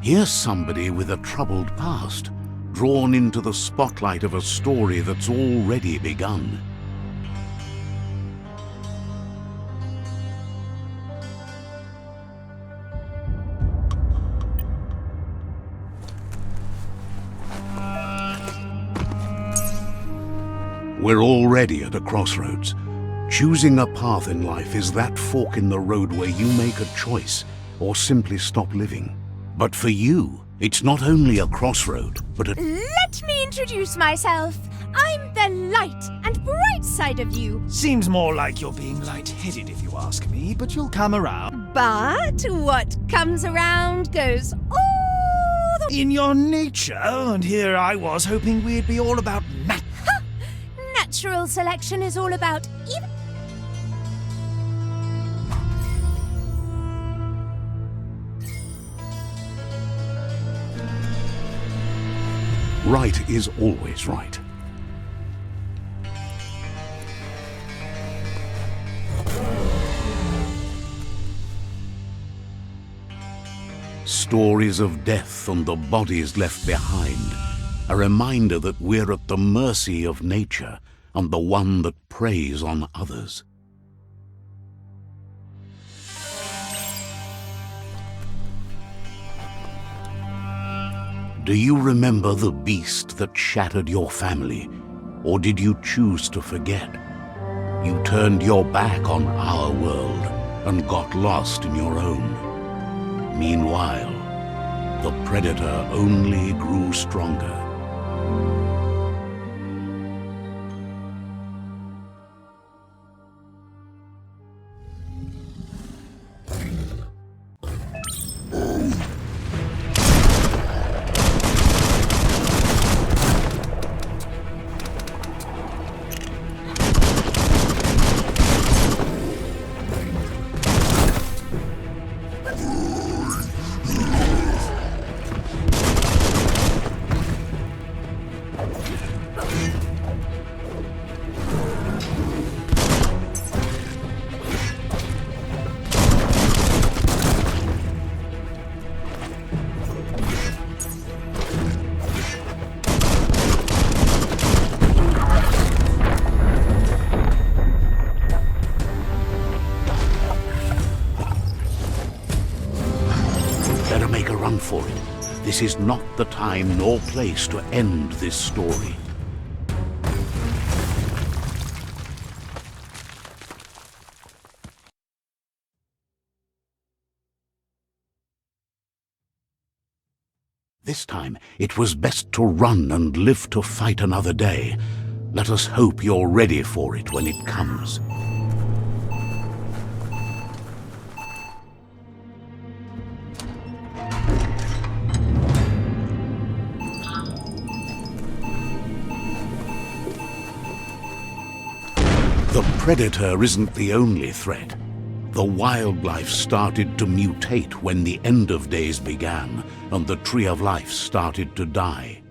Here's somebody with a troubled past, drawn into the spotlight of a story that's already begun. We're already at a crossroads. Choosing a path in life is that fork in the road where you make a choice or simply stop living. But for you, it's not only a crossroad, but a... Let me introduce myself. I'm the light and bright side of you. Seems more like you're being light-headed if you ask me, but you'll come around. But what comes around goes all the... In your nature, and here I was hoping we'd be all about Natural selection is all about even... Right is always right. Stories of death and the bodies left behind. A reminder that we're at the mercy of nature and the one that preys on others. Do you remember the beast that shattered your family, or did you choose to forget? You turned your back on our world and got lost in your own. Meanwhile, the predator only grew stronger. Make a run for it. This is not the time nor place to end this story. This time, it was best to run and live to fight another day. Let us hope you're ready for it when it comes. The predator isn't the only threat. The wildlife started to mutate when the end of days began, and the tree of life started to die.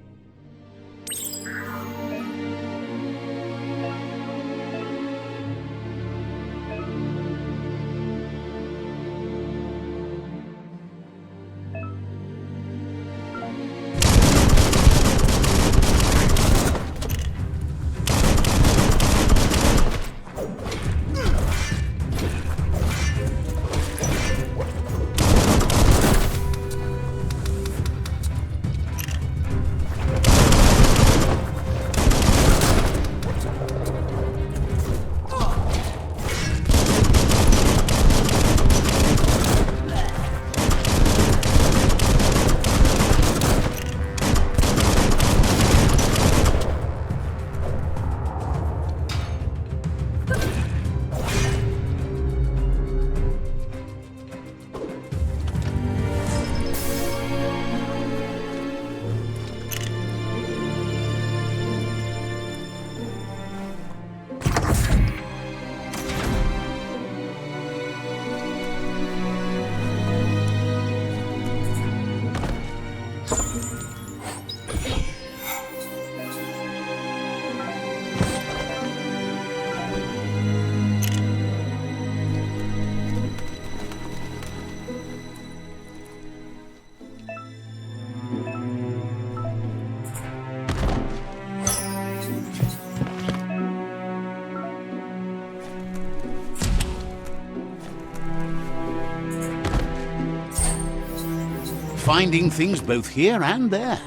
finding things both here and there.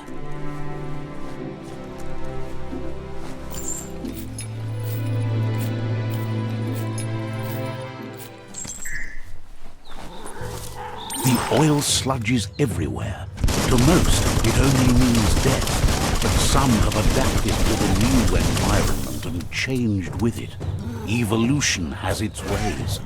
The oil sludges everywhere. To most, it only means death, but some have adapted to the new environment and changed with it. Evolution has its ways.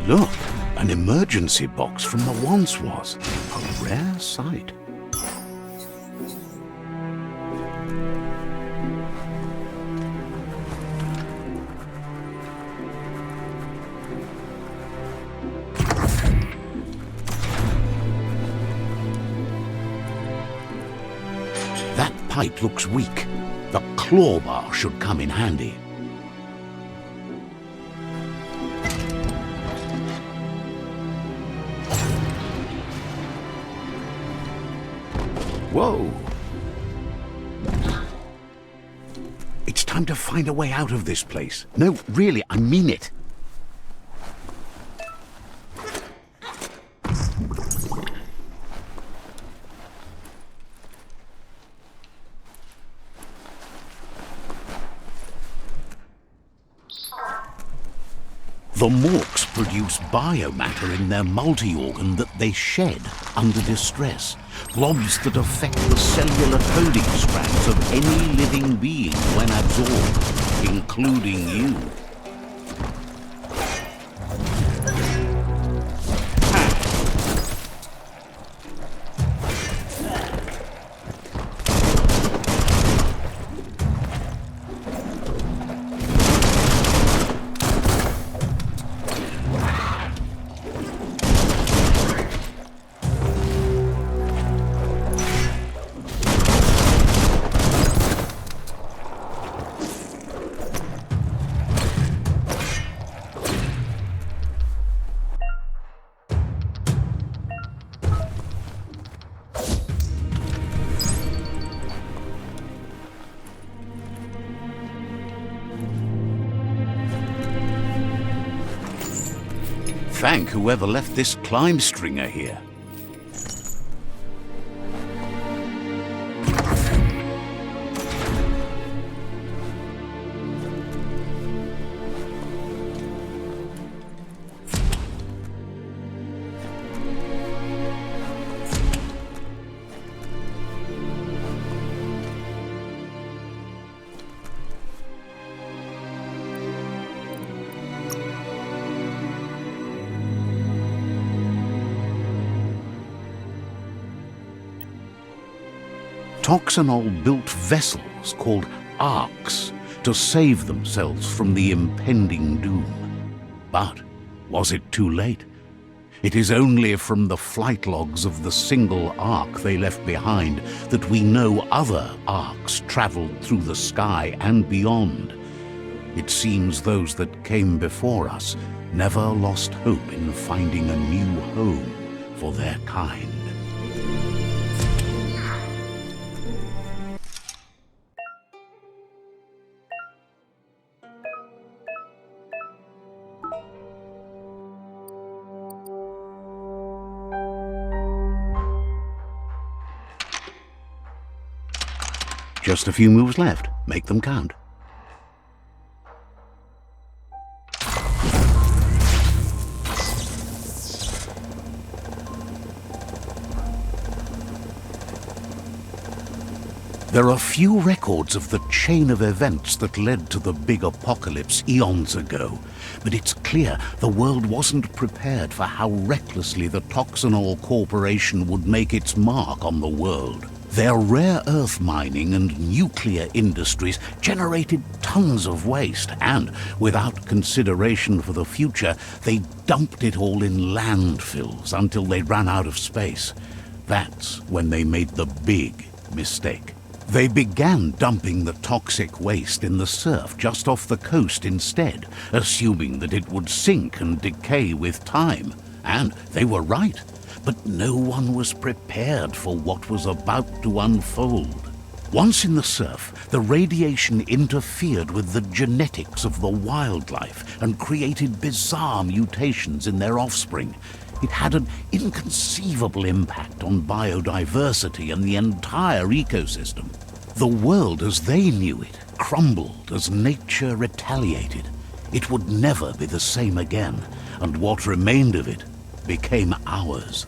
Look, an emergency box from the once was. A rare sight. That pipe looks weak. The claw bar should come in handy. Whoa! It's time to find a way out of this place. No, really, I mean it. The morks produce biomatter in their multi-organ that they shed under distress. Blobs that affect the cellular coding strands of any living being when absorbed, including you. Thank whoever left this climb stringer here. Toxanol built vessels called arks to save themselves from the impending doom. But was it too late? It is only from the flight logs of the single ark they left behind that we know other arks traveled through the sky and beyond. It seems those that came before us never lost hope in finding a new home for their kind. Just a few moves left. Make them count. There are few records of the chain of events that led to the big apocalypse eons ago, but it's clear the world wasn't prepared for how recklessly the Toxanol Corporation would make its mark on the world. Their rare earth mining and nuclear industries generated tons of waste, and, without consideration for the future, they dumped it all in landfills until they ran out of space. That's when they made the big mistake. They began dumping the toxic waste in the surf just off the coast instead, assuming that it would sink and decay with time. And they were right. But no one was prepared for what was about to unfold. Once in the surf, the radiation interfered with the genetics of the wildlife and created bizarre mutations in their offspring. It had an inconceivable impact on biodiversity and the entire ecosystem. The world as they knew it crumbled as nature retaliated. It would never be the same again, and what remained of it became ours.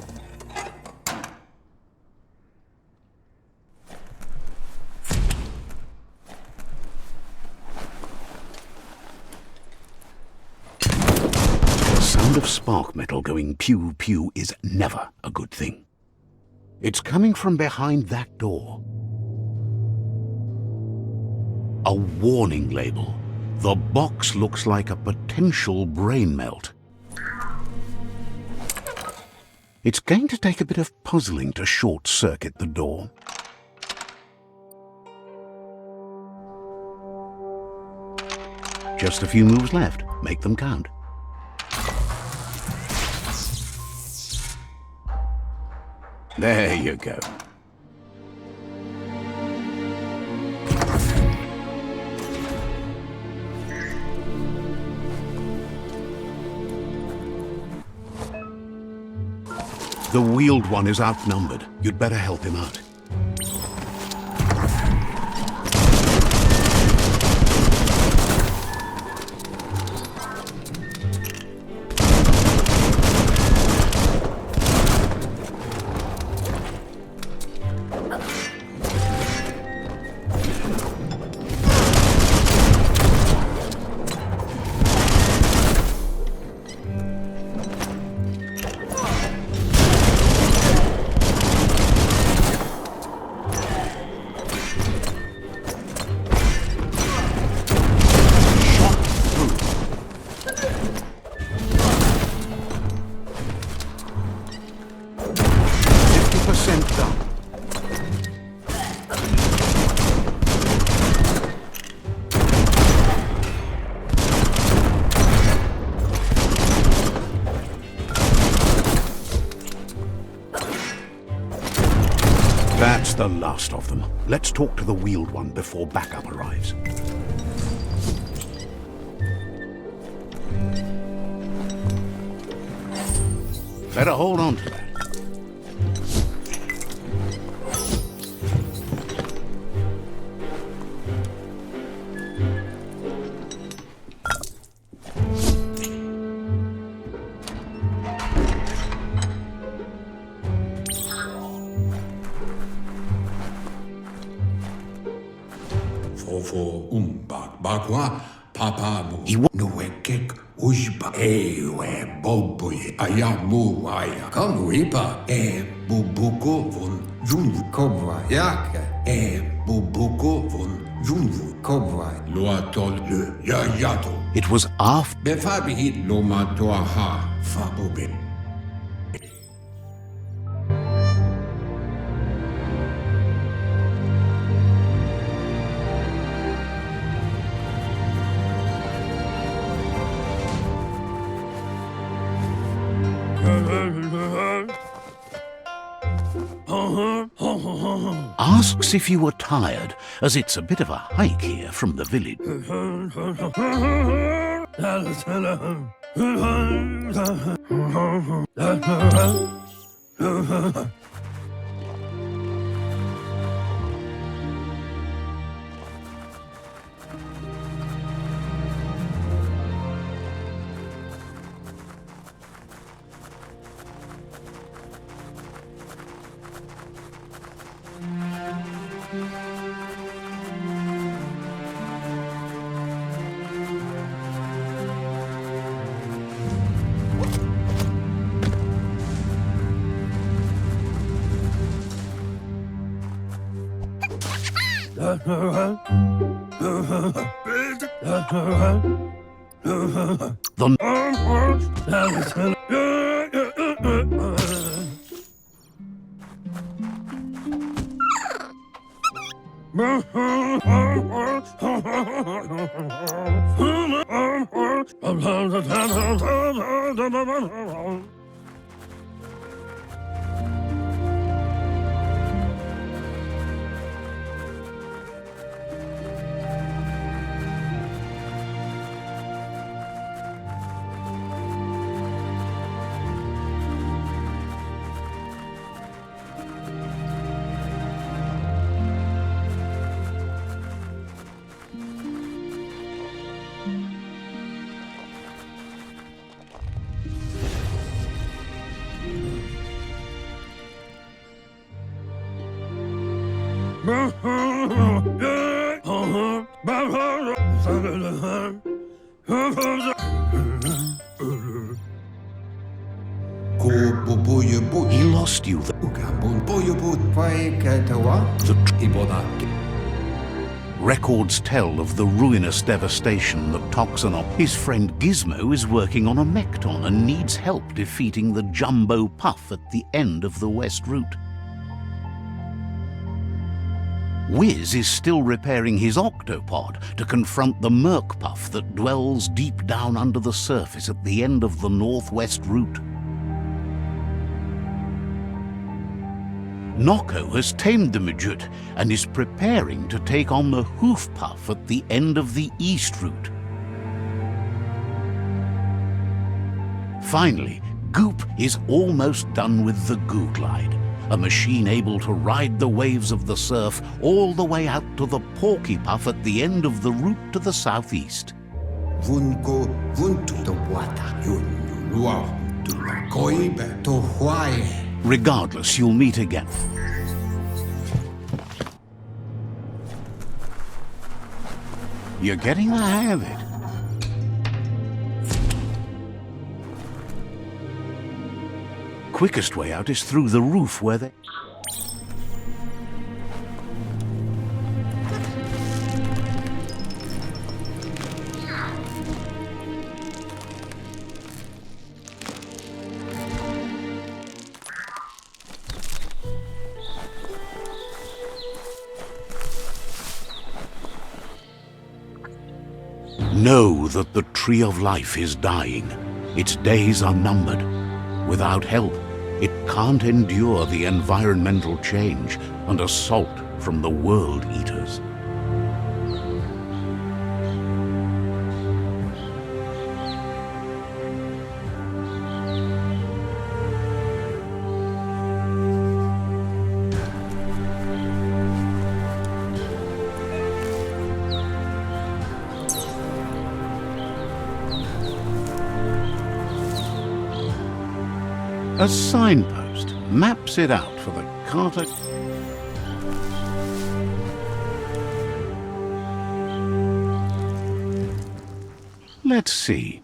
The sound of spark metal going pew pew is never a good thing. It's coming from behind that door. A warning label. The box looks like a potential brain melt. It's going to take a bit of puzzling to short-circuit the door. Just a few moves left. Make them count. There you go. The wheeled one is outnumbered. You'd better help him out. That's the last of them. Let's talk to the wheeled one before backup arrives. Better hold on to that. Fofo bakwa papa mu He wa- no ekek ujba ewe boboye ayamu aya kamuipa bubuko von junvu kobra yake bubuko von junvu kobra loatol le yayato It was after befabi hit lo matoaha fabobe. asks if you were tired, as it's a bit of a hike here from the village. He lost you. Records tell of the ruinous devastation that Toxinop. His friend Gizmo is working on a Mekton and needs help defeating the Jumbo Puff at the end of the West Route. Wiz is still repairing his octopod to confront the Merc Puff that dwells deep down under the surface at the end of the Northwest Route. Nocco has tamed the midget and is preparing to take on the Hoof Puff at the end of the East Route. Finally, Goop is almost done with the Goo Glide, a machine able to ride the waves of the surf all the way out to the Porky Puff at the end of the route to the southeast. Regardless, you'll meet again. You're getting the hang of it. Quickest way out is through the roof where they... Know that the Tree of Life is dying. Its days are numbered. Without help, it can't endure the environmental change and assault from the World Eaters. A signpost maps it out for the carter. Let's see.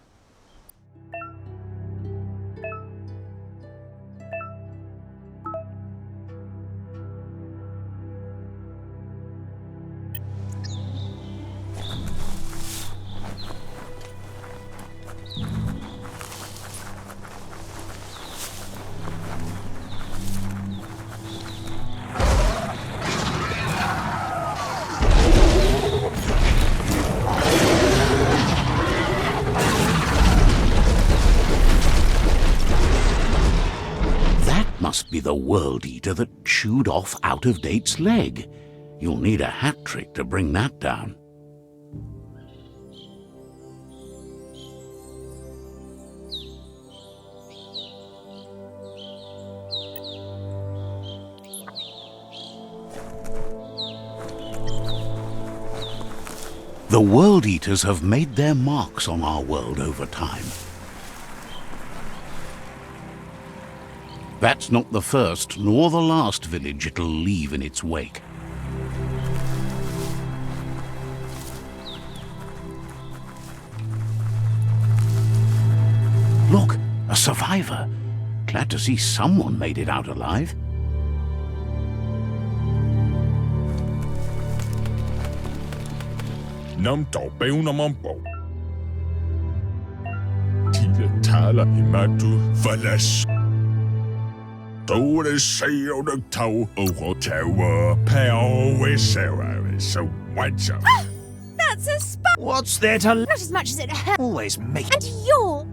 Must be the World Eater that chewed off Out-of-Date's leg. You'll need a hat trick to bring that down. The World Eaters have made their marks on our world over time. That's not the first nor the last village it'll leave in its wake. Look, a survivor. Glad to see someone made it out alive. Nam taupe una mampo. Tile tala imatu valas. Dole sail the tow over tower pale with Sarah. So what's up? That's a spot. What's there to Not as much as it hurt. always make? And you're...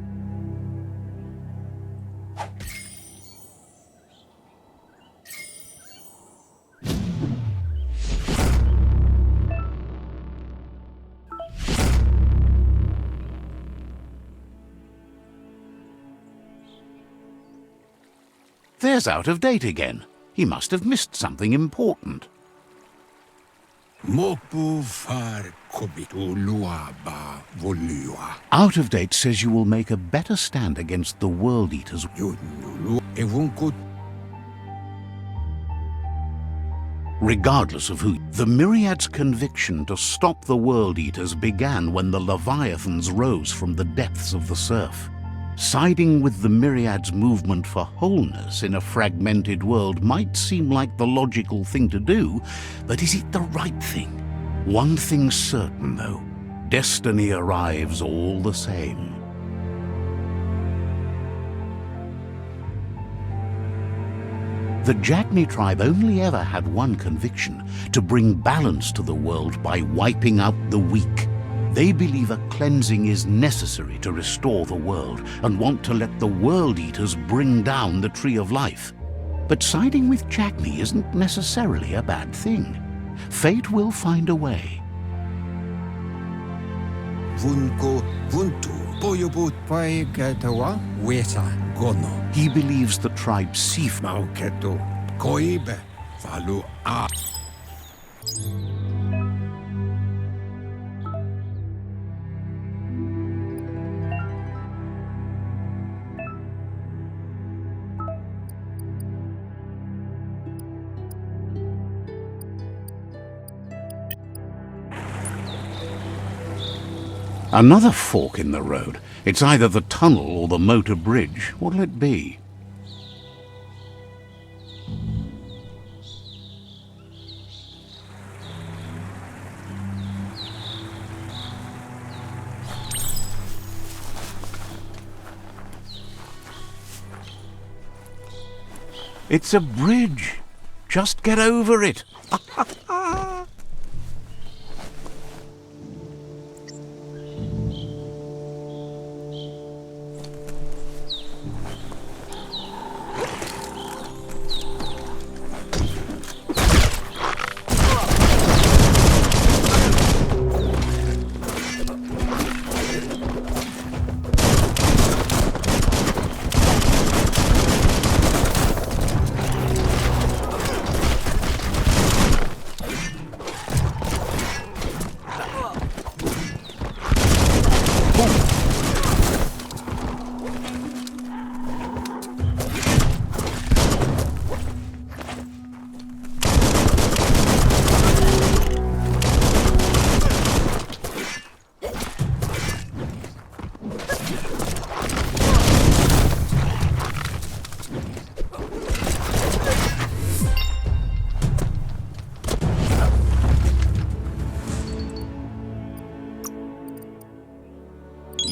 There's Out-of-Date again. He must have missed something important. Mopu far kobitu lua ba volua. Out-of-Date says you will make a better stand against the World Eaters. Yunulu evunko. Regardless of who, the Myriad's conviction to stop the World Eaters began when the Leviathans rose from the depths of the surf. Siding with the Myriad's movement for wholeness in a fragmented world might seem like the logical thing to do, but is it the right thing? One thing's certain, though. Destiny arrives all the same. The Jagni tribe only ever had one conviction: to bring balance to the world by wiping out the weak. They believe a cleansing is necessary to restore the world and want to let the World Eaters bring down the Tree of Life. But siding with Jagni isn't necessarily a bad thing. Fate will find a way. Vunko vuntu. Boyobut pai katawa weta gono. He believes the tribe's Sif Mauketo koibe falu a. Another fork in the road. It's either the tunnel or the motor bridge. What'll it be? It's a bridge. Just get over it.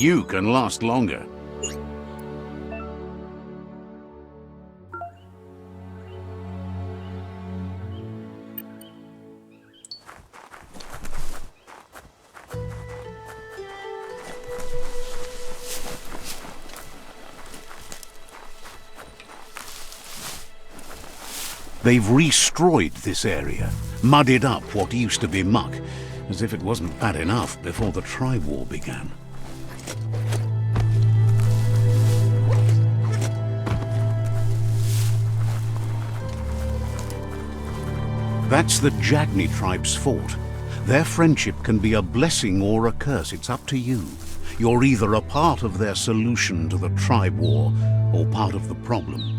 you can last longer. They've destroyed this area, muddied up what used to be muck, as if it wasn't bad enough before the tribe war began. That's the Jagni tribe's fort. Their friendship can be a blessing or a curse, it's up to you. You're either a part of their solution to the tribe war, or part of the problem.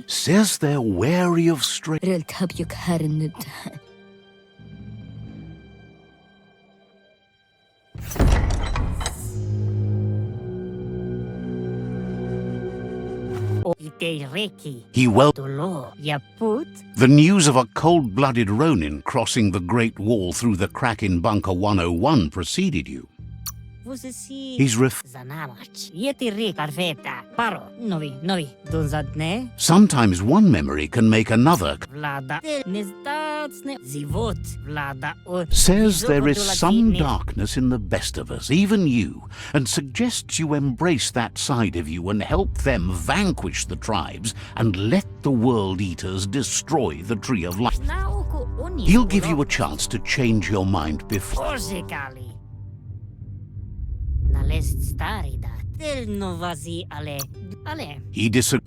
Says they're wary of strangers. He the news of a cold-blooded Ronin crossing the Great Wall through the crack in Bunker 101 preceded you. He's sometimes one memory can make another. Says there is some darkness in the best of us, even you, and suggests you embrace that side of you and help them vanquish the tribes and let the World Eaters destroy the Tree of Life. He'll give you a chance to change your mind before. He disagrees.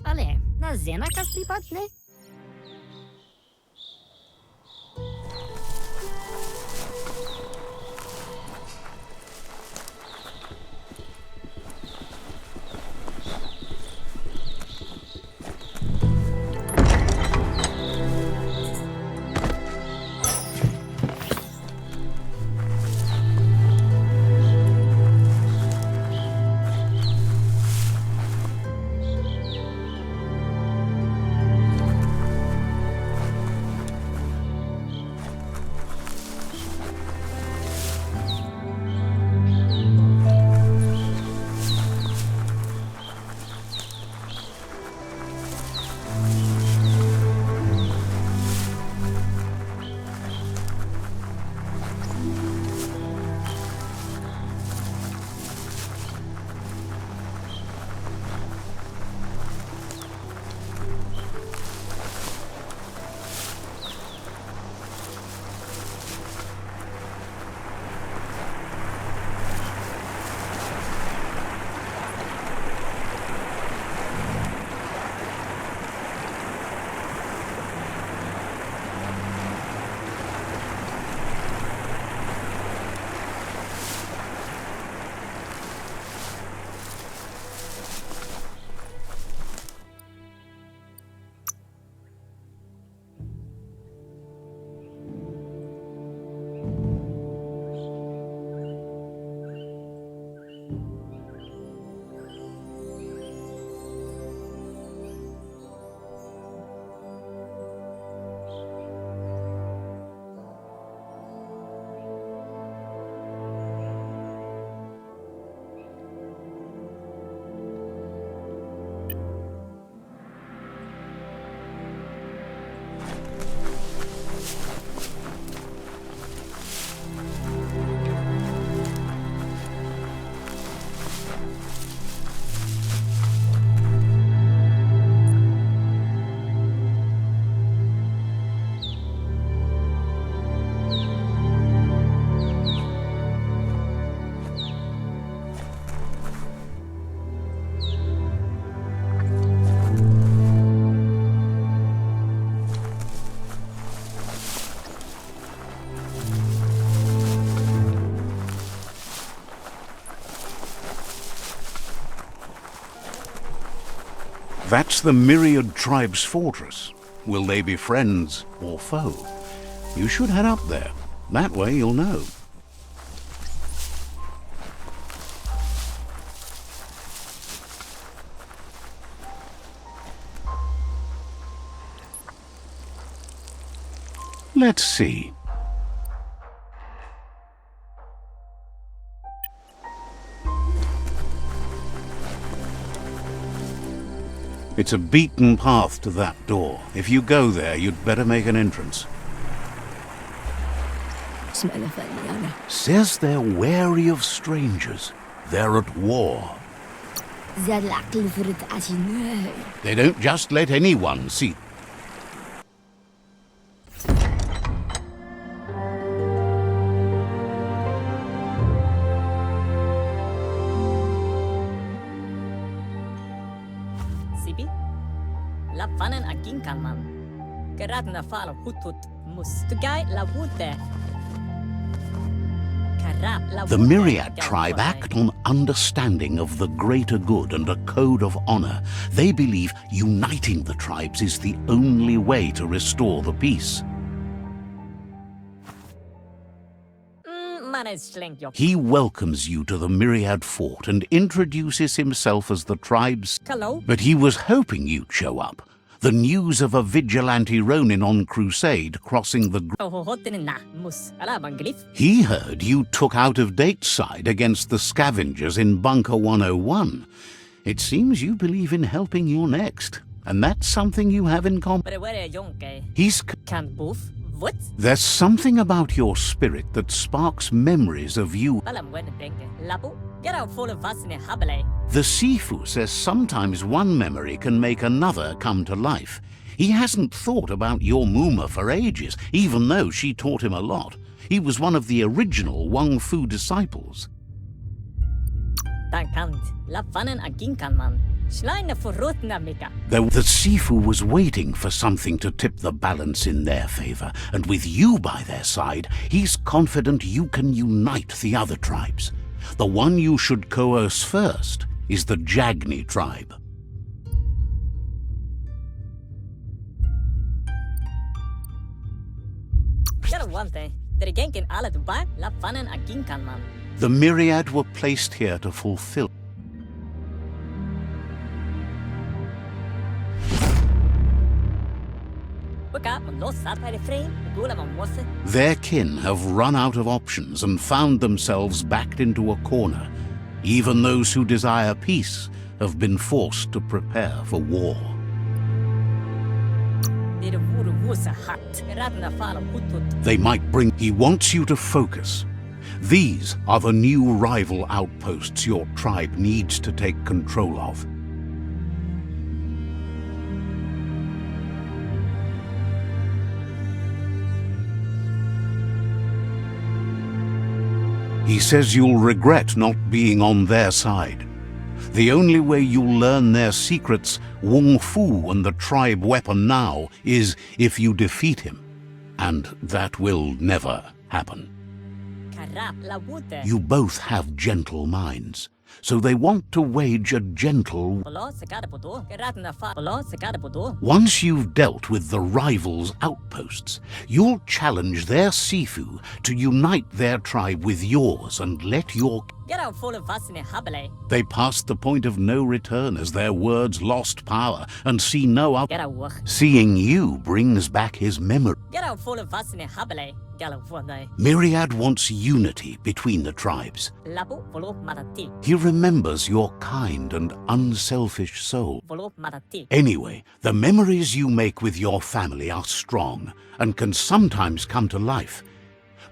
That's the Myriad Tribe's fortress. Will they be friends or foe? You should head up there. That way you'll know. Let's see. It's a beaten path to that door. If you go there, you'd better make an entrance. Says they're wary of strangers. They're at war. They don't just let anyone see. Sibi? Lapfanen aginkalman. Geradna fala hutut mustugai la wute. The Myriad tribe act on understanding of the greater good and a code of honor. They believe uniting the tribes is the only way to restore the peace. He welcomes you to the Myriad fort and introduces himself as the tribe's... Hello? But he was hoping you'd show up. The news of a vigilante Ronin on crusade crossing the... He heard you took out-of-date side against the scavengers in Bunker 101. It seems you believe in helping your next, and that's something you have in common. He's... What? There's something about your spirit that sparks memories of you. The Sifu says sometimes one memory can make another come to life. He hasn't thought about your Muma for ages, even though she taught him a lot. He was one of the original Wang Fu disciples. The Sifu was waiting for something to tip the balance in their favor, and with you by their side, he's confident you can unite the other tribes. The one you should coerce first is the Jagni tribe. The Myriad were placed here to fulfill. Their kin have run out of options and found themselves backed into a corner. Even those who desire peace have been forced to prepare for war. They might bring... He wants you to focus. These are the new rival outposts your tribe needs to take control of. He says you'll regret not being on their side. The only way you'll learn their secrets, Wung Fu and the tribe weapon now, is if you defeat him. And that will never happen. You both have gentle minds, so they want to wage a gentle... Once you've dealt with the rivals' outposts, you'll challenge their Sifu to unite their tribe with yours and let your... They passed the point of no return as their words lost power and see no up. Seeing you brings back his memory. Myriad wants unity between the tribes. He remembers your kind and unselfish soul. Anyway, the memories you make with your family are strong and can sometimes come to life.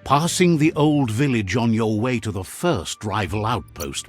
Passing the old village on your way to the first rival outpost.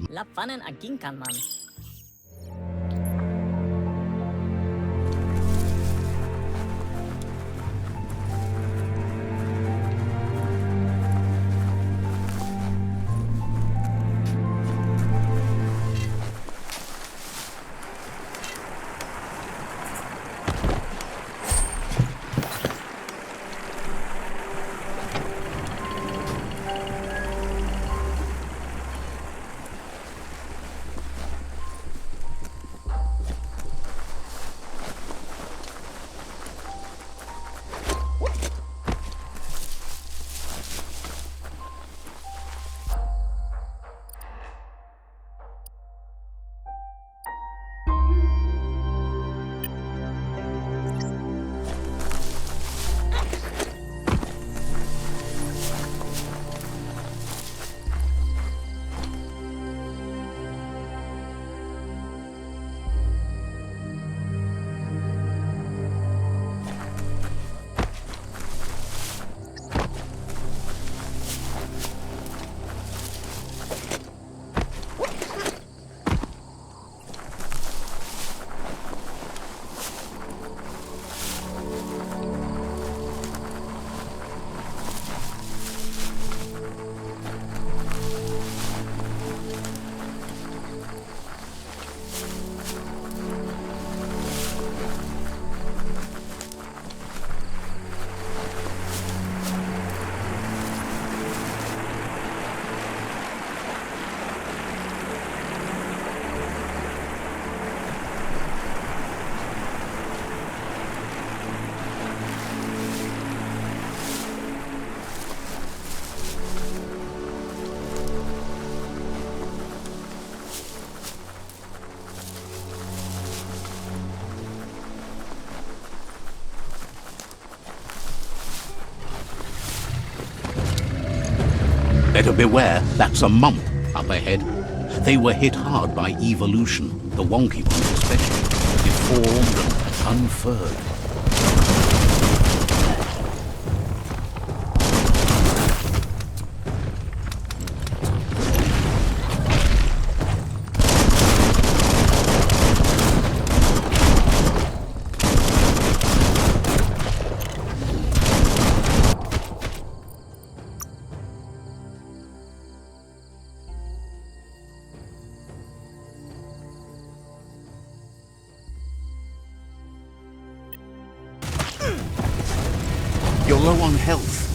Better beware, that's a mump up ahead. They were hit hard by evolution, the wonky ones especially, deformed and unfurred. You're low on health.